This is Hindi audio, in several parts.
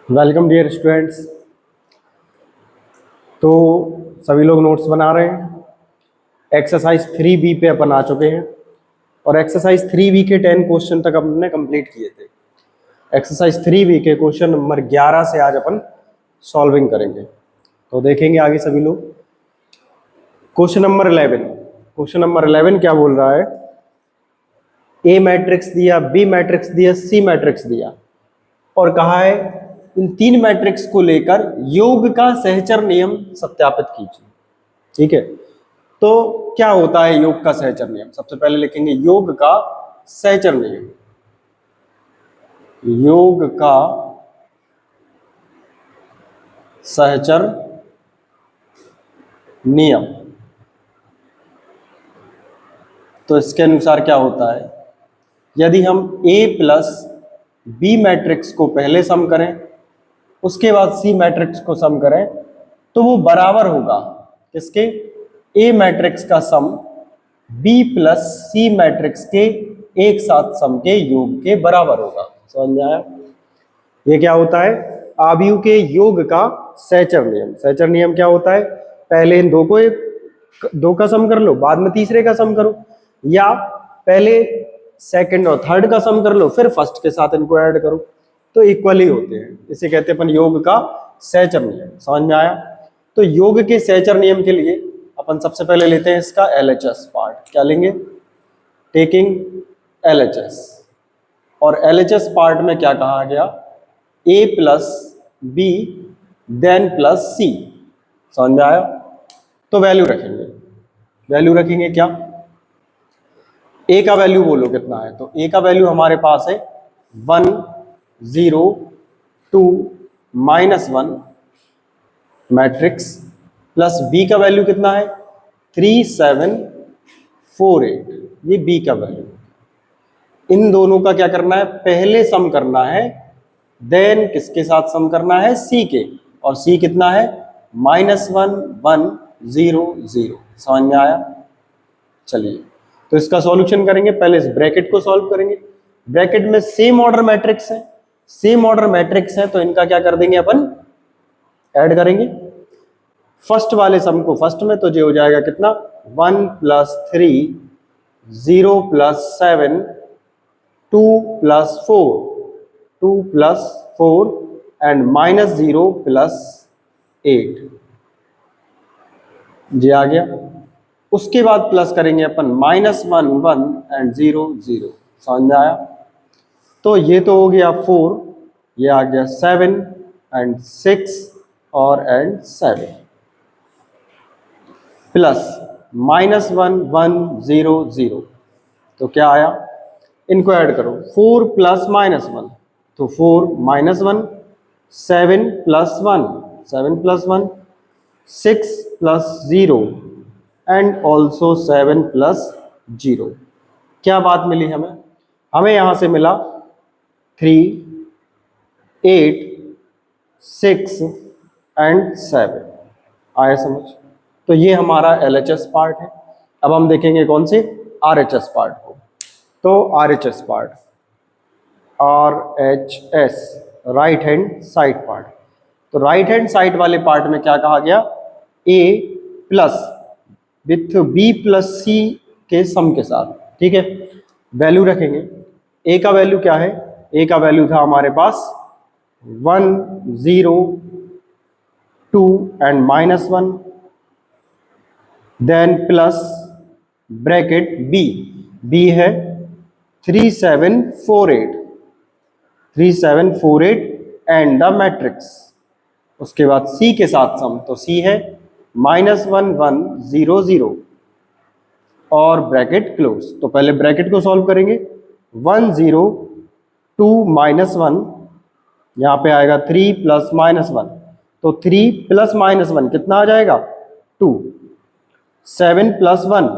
Welcome dear students. तो सभी लोग नोट्स बना रहे हैं। एक्सरसाइज 3B पे अपन आ चुके हैं और एक्सरसाइज 3B के 10 क्वेश्चन तक हमने कंप्लीट किए थे। एक्सरसाइज 3B के क्वेश्चन नंबर 11 से आज अपन सॉल्विंग करेंगे। तो देखेंगे आगे सभी लोग। क्वेश्चन नंबर 11 क्या बोल रहा है? ए मैट्रिक्स दिया, बी मैट्रिक्स दिया, सी मैट्रिक्स दिया और कहा है इन तीन मैट्रिक्स को लेकर योग का सहचर नियम सत्यापित कीजिए। ठीक है, तो क्या होता है योग का सहचर नियम? सबसे पहले लिखेंगे योग का सहचर नियम। योग का सहचर नियम, तो इसके अनुसार क्या होता है, यदि हम A प्लस बी मैट्रिक्स को पहले सम करें, उसके बाद सी मैट्रिक्स को सम करें, तो वो बराबर होगा किसके? ए मैट्रिक्स का sum B plus C matrix के एक साथ सम के योग के बराबर होगा। समझ में आया? ये क्या होता है? आव्यूह के योग का सहचर नियम। सहचर नियम क्या होता है? पहले इन दो का सम कर लो, बाद में तीसरे का सम करो, या पहले सेकंड और थर्ड का सम कर लो, फिर फर्स्ट के साथ इनको ऐड करो, तो इक्वली होते हैं। इसे कहते हैं अपन योग का सहचर नियम। समझ में आया? तो योग के सहचर नियम के लिए अपन सबसे पहले लेते हैं इसका LHS पार्ट। क्या लेंगे? Taking LHS। और LHS पार्ट में क्या कहा गया? A plus B then plus C. समझ में आया? तो वैल्यू रखेंगे क्या? A का वैल्यू बोलो कितना है? तो A का वैल्यू हमारे पास है 1 0 2 -1 मैट्रिक्स, प्लस B का वैल्यू कितना है? 3 7 4 8। ये B का वैल्यू। इन दोनों का क्या करना है? पहले सम करना है, देन किसके साथ सम करना है? C के। और C कितना है? -1 1 0 0। समझ में आया? चलिए, तो इसका सॉल्यूशन करेंगे। पहले इस ब्रैकेट को सॉल्व करेंगे। ब्रैकेट में सेम ऑर्डर मैट्रिक्स है, तो इनका क्या कर देंगे अपन? ऐड करेंगे। फर्स्ट वाले सम को फर्स्ट में, तो ये हो जाएगा कितना? 1 + 3 0 + 7 2 + 4 2 + 4 एंड -0 + 8। ये आ गया। उसके बाद प्लस करेंगे अपन -1 1 एंड 0 0। समझ में आया? तो ये तो हो गया 4, ये आ गया 7 एंड 6 और एंड 7 प्लस -1 1 0 0। तो क्या आया? इनको ऐड करो। 4 + -1, तो 4 -1, 7 + 1 7 + 1, 6 + 0 एंड ऑल्सो 7 + 0। क्या बात मिली हमें? हमें यहां से मिला 3 8 6 एंड 7। आया समझ? तो ये हमारा LHS पार्ट है। अब हम देखेंगे कौन से? RHS पार्ट को। तो RHS part, RHS right hand side part. तो राइट हैंड साइड वाले पार्ट में क्या कहा गया? A plus with B + C के सम के साथ। ठीक है, वैल्यू रखेंगे। A का वैल्यू क्या है? A का वैल्यू था हमारे पास 1 0 2 and -1, then plus bracket B है 3 7 4 8 3 7 4 8 एंड द मैट्रिक्स। उसके बाद C के साथ सम, तो C है -1 1 0 0 और ब्रैकेट क्लोज। तो पहले ब्रैकेट को सॉल्व करेंगे। 1 0 2 -1, यहाँ पे आएगा 3 + -1, तो 3 + -1 कितना आ जाएगा? 2। 7 + 1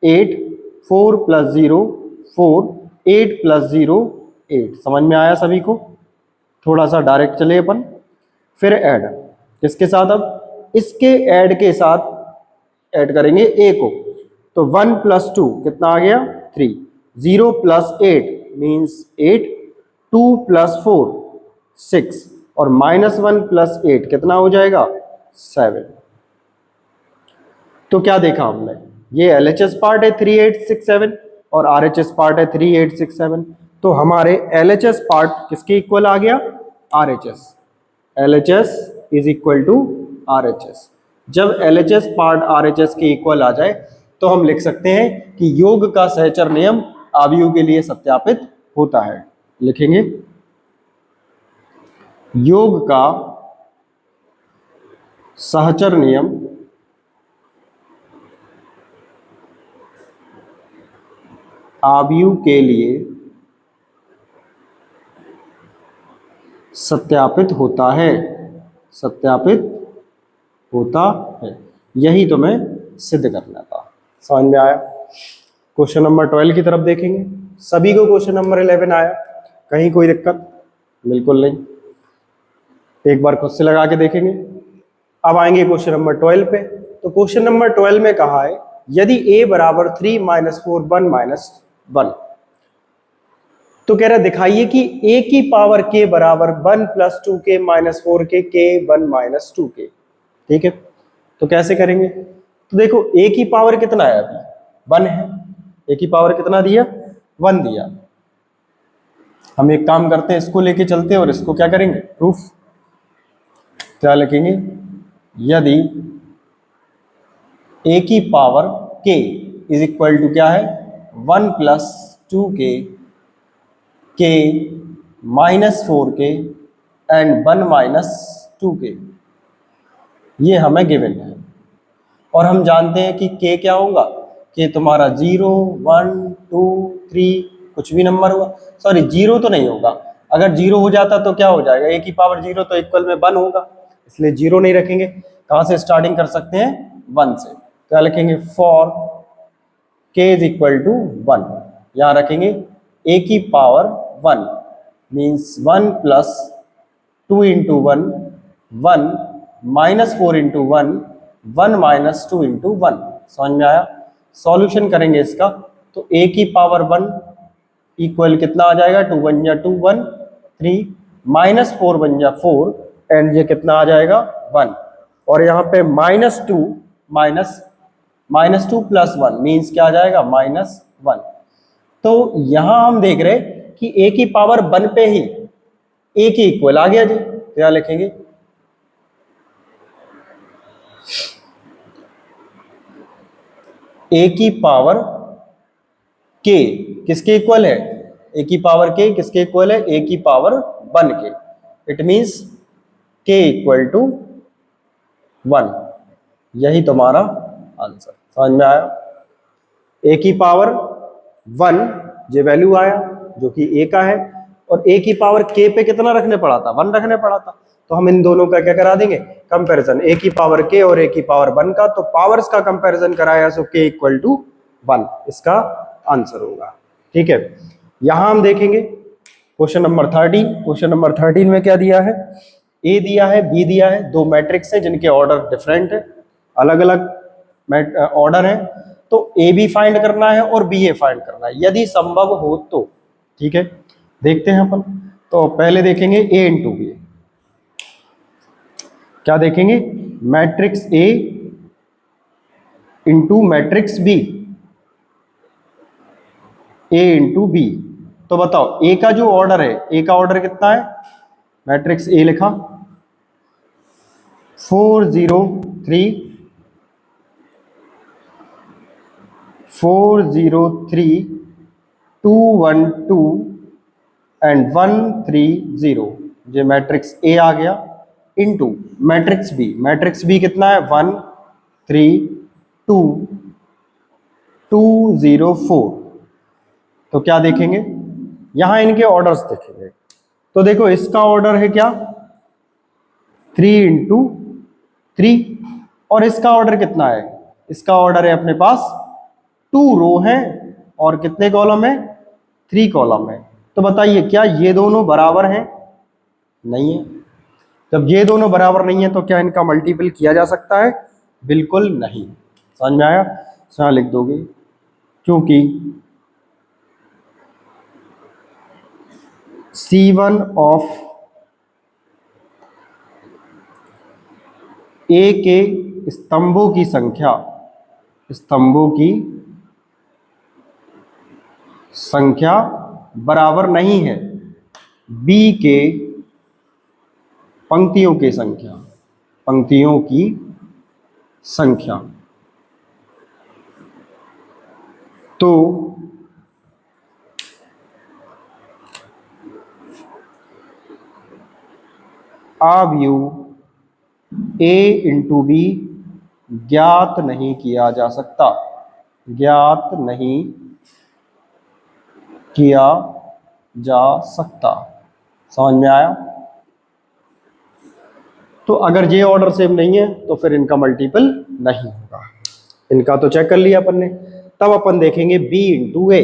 8, 4 + 0 4, 8 + 0 8। समझ में आया सभी को? थोड़ा सा डायरेक्ट चले अपन। फिर ऐड किसके साथ? अब इसके ऐड के साथ ऐड करेंगे A को। तो 1 + 2 कितना आ गया? 3। 0 + 8 मीन्स 8, 2 + 4 6, और -1 + 8 कितना हो जाएगा 7। तो क्या देखा हमने, ये LHS पार्ट है 3867 और RHS पार्ट है 3867। तो हमारे LHS पार्ट किसके इक्वल आ गया, RHS। LHS is equal to RHS। जब LHS पार्ट RHS के इक्वल आ जाए तो हम लिख सकते हैं कि योग का सहचर नियम आव्यूह के लिए सत्यापित होता है। लिखेंगे योग का सहचर नियम आव्यूह के लिए सत्यापित होता है, सत्यापित होता है। यही तुम्हें सिद्ध करना था। समझ में आया। क्वेश्चन नंबर 12 की तरफ देखेंगे। सभी को क्वेश्चन नंबर 11 आया, कहीं कोई दिक्कत बिल्कुल नहीं। एक बार खुद से लगा के देखेंगे। अब आएंगे क्वेश्चन नंबर 12 पे। तो क्वेश्चन नंबर 12 में कहा है यदि a बराबर 3 - 4 1 - 1, तो कह रहा दिखाइए कि a की पावर k बराबर 1 + 2k - 4k k 1 - 2k। ठीक है, तो कैसे करेंगे। तो देखो a की पावर कितना है, अभी 1 है। a की पावर कितना दिया, 1 दिया। हम एक काम करते हैं, इसको लेके चलते हैं और इसको क्या करेंगे, प्रूफ। क्या लिखेंगे, यदि a की power k is equal to क्या है 1 + 2k k -4k and 1 - 2k, ये हमें गिवन है। और हम जानते हैं कि k क्या होगा, k तुम्हारा 0 1 2 3 कुछ भी नंबर होगा। सॉरी 0 तो नहीं होगा, अगर 0 हो जाता तो क्या हो जाएगा, a की पावर 0 तो इक्वल में 1 होगा, इसलिए 0 नहीं रखेंगे। कहां से स्टार्टिंग कर सकते हैं, 1 से। क्या लिखेंगे, for k is equal to 1, यहां रखेंगे a की पावर 1 मीन्स 1 + 2 × 1 1 -4 × 1 1 - 2 × 1। समझ में आया। सॉल्यूशन करेंगे इसका, तो a की पावर 1 इक्वल कितना आ जाएगा, 2 × 1 = 2 1 3 -4 × 1 = 4 एंड ये कितना आ जाएगा 1। और यहाँ पे -2 + 1 मीन्स क्या आ जाएगा -1। तो यहां हम देख रहे कि a की पावर 1 पे ही a के इक्वल आ गया जी। क्या लिखेंगे, a की पावर k किसके इक्वल है, a की पावर k किसके इक्वल है, a की पावर 1 के। It means k = 1। यही तुम्हारा आंसर। समझ में आया। a की पावर 1 ये वैल्यू आया जो कि a का है, और a की पावर k पे कितना रखने पड़ा था, 1 रखने पड़ा था। तो हम इन दोनों का क्या करा देंगे, कंपैरिजन, a की पावर k और a की पावर 1 का। तो पावर्स का कंपैरिजन कराया, सो k = 1 इसका आंसर होगा। ठीक है, यहां हम देखेंगे क्वेश्चन नंबर 13। क्वेश्चन नंबर 13 में क्या दिया है, a दिया है, b दिया है, दो मैट्रिक्स है जिनके ऑर्डर डिफरेंट है, अलग अलग ऑर्डर है। तो ए बी फाइंड करना है और बी ए फाइंड करना है यदि संभव हो तो। ठीक है, देखते हैं अपन। तो पहले देखेंगे ए इंटू बी। क्या देखेंगे, matrix A into matrix B, A into B. तो बताओ ए का जो ऑर्डर है, ए का ऑर्डर कितना है, मैट्रिक्स ए लिखा 4 0 3 4 0 3 2 1 2 एंड 1 3 0, ये मैट्रिक्स ए आ गया। Into matrix B, matrix B कितना है 1 3 2 2 0 4। तो क्या देखेंगे, यहां इनके ऑर्डर्स देखेंगे। तो देखो इसका ऑर्डर है क्या 3 × 3, और इसका ऑर्डर कितना है, इसका ऑर्डर है अपने पास 2 रो है और कितने कॉलम है, 3 कॉलम है। तो बताइए क्या ये दोनों बराबर हैं, नहीं है। जब ये दोनों बराबर नहीं है तो क्या इनका मल्टीपल किया जा सकता है, बिल्कुल नहीं। समझ में आया। यहां लिख दोगे क्योंकि C1 ऑफ ए के स्तंभों की संख्या, स्तंभों की संख्या बराबर नहीं है बी के पंक्तियों की संख्या, पंक्तियों की संख्या। तो अवयव ए इंटू बी ज्ञात नहीं किया जा सकता, ज्ञात नहीं किया जा सकता। समझ में आया? तो अगर ये ऑर्डर सेम नहीं है तो फिर इनका मल्टीपल नहीं होगा। इनका तो चेक कर लिया अपन ने। तब अपन देखेंगे बी इंटू ए।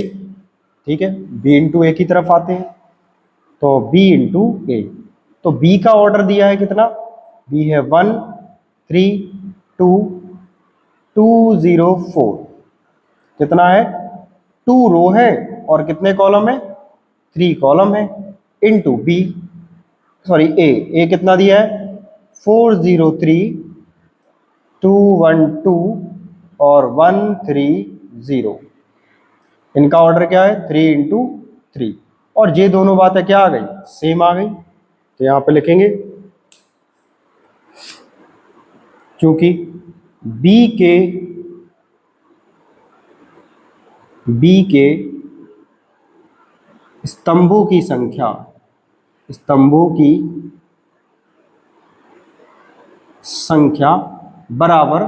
ठीक है, बी इंटू ए की तरफ आते हैं। तो बी इंटू ए, तो बी का ऑर्डर दिया है कितना? बी है 1 3 2 2 0 4। कितना है? 2 रो है और कितने कॉलम है? 3 कॉलम है। इंटू बी, सॉरी ए कितना दिया है? 4 0 3 2 1 2 और 1 3 0। इनका ऑर्डर क्या है? 3 इंटू 3। और ये दोनों बातें क्या आ गई? सेम आ गई। तो यहां पे लिखेंगे क्योंकि बी के स्तंभों की संख्या, स्तंभों की संख्या बराबर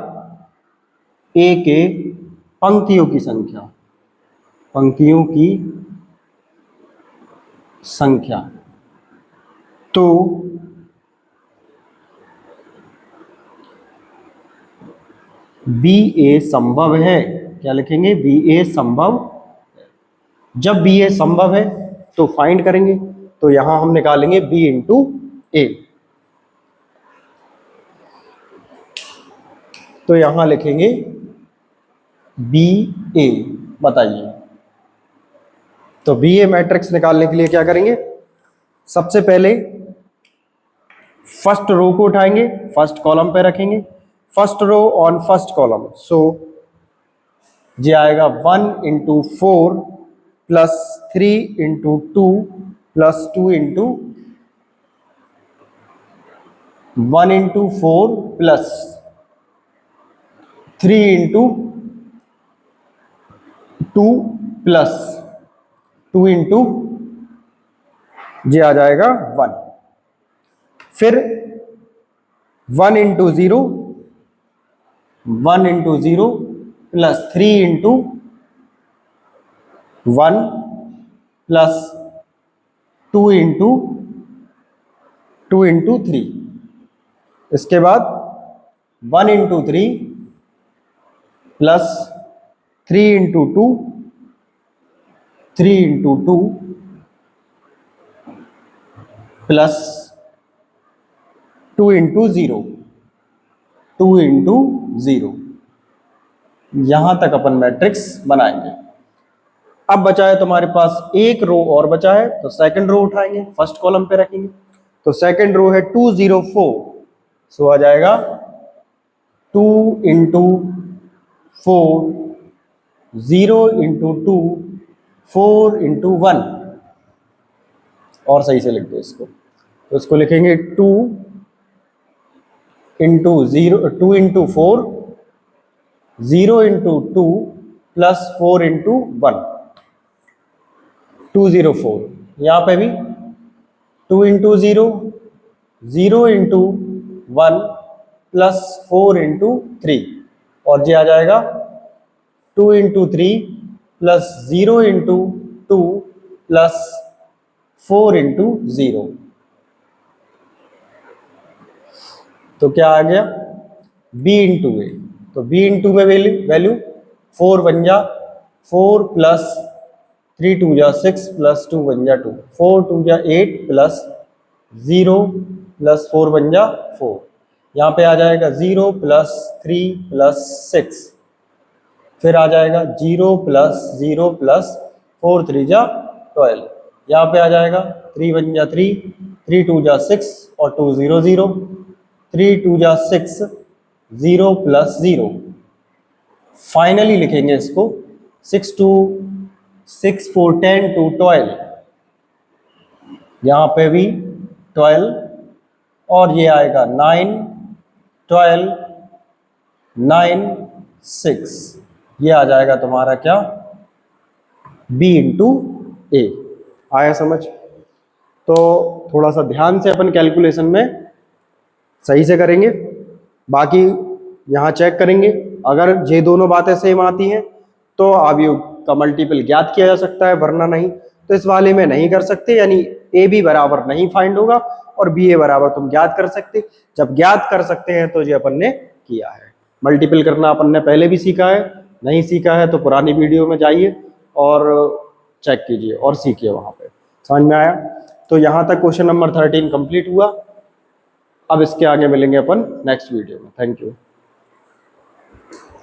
ए के पंक्तियों की संख्या, पंक्तियों की संख्या। तो बी ए संभव है। क्या लिखेंगे? बी ए संभव। जब बी ए संभव है तो फाइंड करेंगे। तो यहां हम निकालेंगे बी इंटू ए। तो यहां लिखेंगे बी ए। बताइए, तो बी ए मैट्रिक्स निकालने के लिए क्या करेंगे? सबसे पहले फर्स्ट रो को उठाएंगे, फर्स्ट कॉलम पे रखेंगे, first row on first column. So ये आएगा 1 into 4 plus 3 into 2 plus 2 into 1 into 4 plus 3 into 2 plus 2 into ये आ जाएगा 1। फिर 1 into 0, 1 into 0 plus 3 into 1 plus 2 into 3। इसके बाद 1 into 3 plus 3 into 2, 3 into 2 plus 2 into 0, 2 into 0। यहां तक अपन मैट्रिक्स बनाएंगे। अब बचा है तुम्हारे पास एक रो और बचा है, तो सेकंड रो उठाएंगे, फर्स्ट कॉलम पे रखेंगे। तो सेकंड रो है 2 0 4। सो आ जाएगा 2 इंटू 4, 0 इंटू 2, 4 इंटू 1। और सही से लिख दो इसको। तो इसको लिखेंगे 2 into 0, 2 into 4, 0 into 2 plus 4 into 1, 204। यहां पे भी 2 इंटू 0, 0 इंटू 1 प्लस 4 इंटू 3। और ये आ जाएगा 2 into 3 plus 0 into 2 plus 4 into 0। तो क्या आ गया? b इंटू ए। तो b इंटू में वैल्यू 4 1 जा 4 प्लस 3 2 जा 6 प्लस 2 1 जा 2, 4 2 जा 8 प्लस 0 प्लस 4 1 जा 4। यहाँ पे आ जाएगा 0 प्लस 3 प्लस 6। फिर आ जाएगा 0 प्लस 0 प्लस 4 3 जा 12। यहाँ पे आ जाएगा 3 1 जा 3, 3 2 जा 6 और 2 0 0, 3 2 जा 6 0 प्लस 0। फाइनली लिखेंगे इसको 6 2 6 4 10 2 12, यहाँ पे भी 12, और ये आएगा 9 12 9 6, ये आ जाएगा तुम्हारा क्या, b इंटू ए। आया समझ? तो थोड़ा सा ध्यान से अपन कैलकुलेशन में सही से करेंगे, बाकी यहाँ चेक करेंगे। अगर ये दोनों बातें सेम आती हैं तो आव्यूह का मल्टीपल ज्ञात किया जा सकता है, वरना नहीं। तो इस वाले में नहीं कर सकते, यानी ए बी बराबर नहीं फाइंड होगा और बी ए बराबर तुम ज्ञात कर सकते। जब ज्ञात कर सकते हैं तो ये अपन ने किया है। मल्टीपल करना अपन ने पहले भी सीखा है, नहीं सीखा है तो पुरानी वीडियो में जाइए और चेक कीजिए और सीखिए वहां पे। समझ में आया? तो यहाँ तक क्वेश्चन नंबर 13 कंप्लीट हुआ। अब इसके आगे मिलेंगे अपन नेक्स्ट वीडियो में। Thank you.